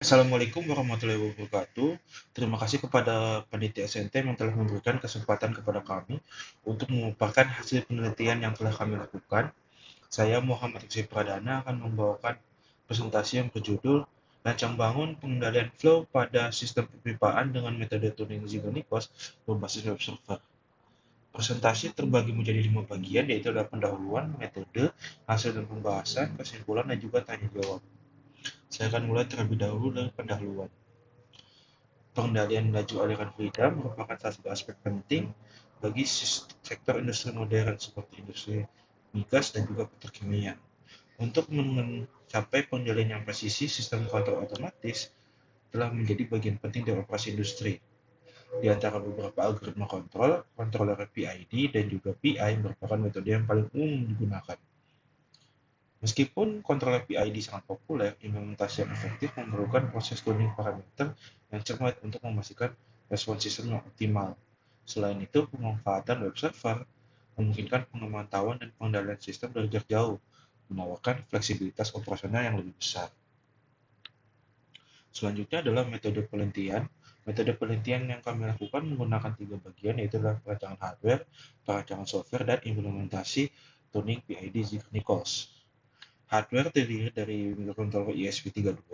Assalamualaikum warahmatullahi wabarakatuh. Terima kasih kepada panitia SNTM yang telah memberikan kesempatan kepada kami untuk memaparkan hasil penelitian yang telah kami lakukan. Saya Muhammad Rizky Pradana akan membawakan presentasi yang berjudul Rancang Bangun Pengendalian Flow pada Sistem Perpipaan dengan Metode Turing Zigornikos berbasis web server. Presentasi terbagi menjadi 5 bagian, yaitu adalah pendahuluan, metode, hasil dan pembahasan, kesimpulan, dan juga tanya jawab. Saya akan mulai terlebih dahulu dari pendahuluan. Pengendalian laju aliran fluida merupakan salah satu aspek penting bagi sektor industri modern seperti industri migas dan juga petrokimia. Untuk mencapai pengendalian yang presisi, sistem kontrol otomatis telah menjadi bagian penting dari operasi industri. Di antara beberapa algoritma kontrol, controller PID dan juga PI merupakan metode yang paling umum digunakan. Meskipun controller PID sangat populer, implementasi yang efektif memerlukan proses tuning parameter yang cermat untuk memastikan respons sistem yang optimal. Selain itu, pemanfaatan web server memungkinkan pemantauan dan pengendalian sistem dari jarak jauh, menawarkan fleksibilitas operasional yang lebih besar. Selanjutnya adalah metode penelitian. Metode penelitian yang kami lakukan menggunakan 3 bagian, yaitu adalah perancangan hardware, perancangan software, dan implementasi tuning PID Zig-Nichols. Hardware terdiri dari microcontroller ESP32,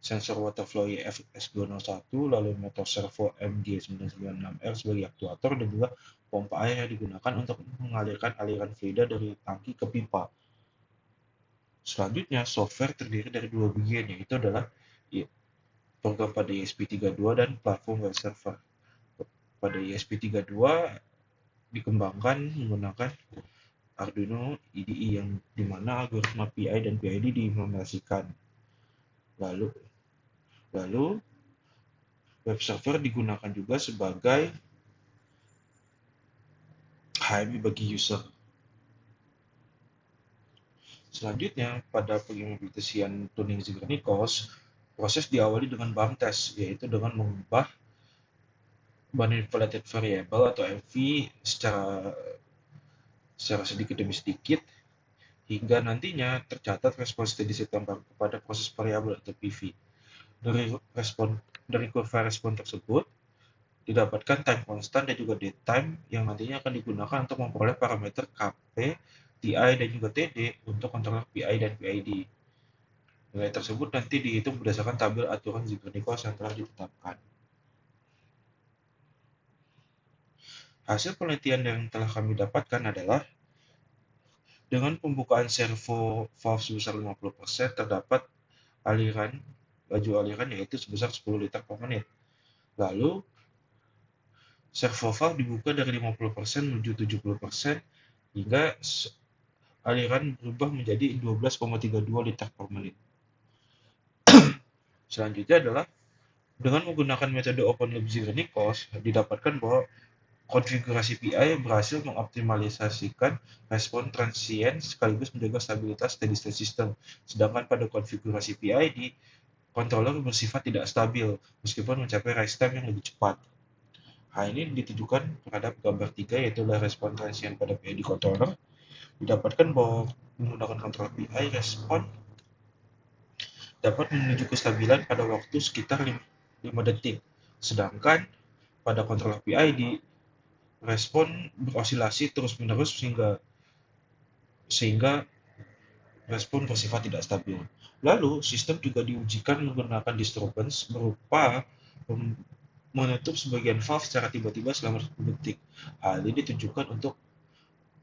sensor water flow EFS201, lalu motor servo MG996R sebagai aktuator, dan juga pompa air yang digunakan untuk mengalirkan aliran fluida dari tangki ke pipa. Selanjutnya, software terdiri dari 2 bagian, yaitu adalah program pada ESP32 dan platform web server. Pada ESP32 dikembangkan menggunakan Arduino IDE yang dimana algoritma PI dan PID diimplementasikan. Lalu, lalu web server digunakan juga sebagai HMI bagi user. Selanjutnya, pada pengimplementasian tuning Zig-Nichols, proses diawali dengan BAM test, yaitu dengan mengubah manipulated variable atau MV secara sedikit demi sedikit hingga nantinya tercatat respons steady state kepada proses variabel atau PV. Dari kurva respon tersebut didapatkan time constant dan juga date time yang nantinya akan digunakan untuk memperoleh parameter Kp, Ti, dan juga Td untuk kontroler Pi dan PID. Nilai tersebut nanti dihitung berdasarkan tabel aturan Zig-Nichols yang telah ditetapkan. Hasil penelitian yang telah kami dapatkan adalah dengan pembukaan servo valve sebesar 50%, terdapat laju aliran yaitu sebesar 10 liter per menit. Lalu servo valve dibuka dari 50% menuju 70% hingga aliran berubah menjadi 12,32 liter per menit. Selanjutnya adalah dengan menggunakan metode open loop Zig-Nichols didapatkan bahwa konfigurasi PI berhasil mengoptimalisasikan respon transient sekaligus menjaga stabilitas steady state system. Sedangkan pada konfigurasi PID, controller bersifat tidak stabil meskipun mencapai rise time yang lebih cepat. Hal ini ditujukan terhadap gambar 3, yaitu respon transient pada PID controller. Didapatkan bahwa menggunakan kontrol PI, respon dapat menuju kestabilan pada waktu sekitar 5 detik. Sedangkan pada kontrol PID, respon berosilasi terus-menerus sehingga respon bersifat tidak stabil. Lalu, sistem juga diujikan menggunakan disturbance berupa menutup sebagian valve secara tiba-tiba selama 10 detik. Hal ini ditujukan untuk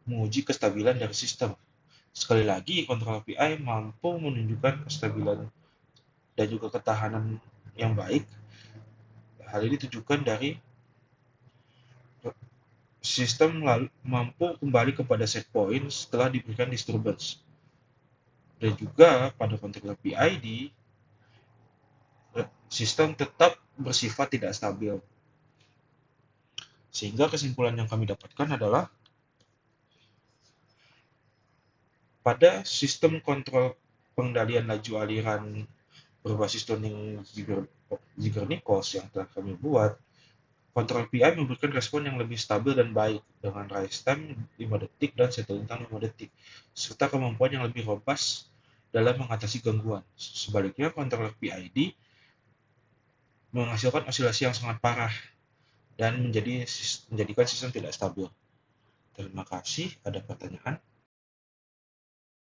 menguji kestabilan dari sistem. Sekali lagi, kontrol PI mampu menunjukkan kestabilan dan juga ketahanan yang baik. Hal ini ditujukan dari sistem mampu kembali kepada set point setelah diberikan disturbance. Dan juga pada kontrol PID, sistem tetap bersifat tidak stabil. Sehingga kesimpulan yang kami dapatkan adalah pada sistem kontrol pengendalian laju aliran berbasis tuning Zig-Nichols yang telah kami buat, kontrol PI memberikan respon yang lebih stabil dan baik dengan rise time 5 detik dan settling time 5 detik, serta kemampuan yang lebih robust dalam mengatasi gangguan. Sebaliknya, kontrol PID menghasilkan oscilasi yang sangat parah dan menjadikan sistem tidak stabil. Terima kasih. Ada pertanyaan?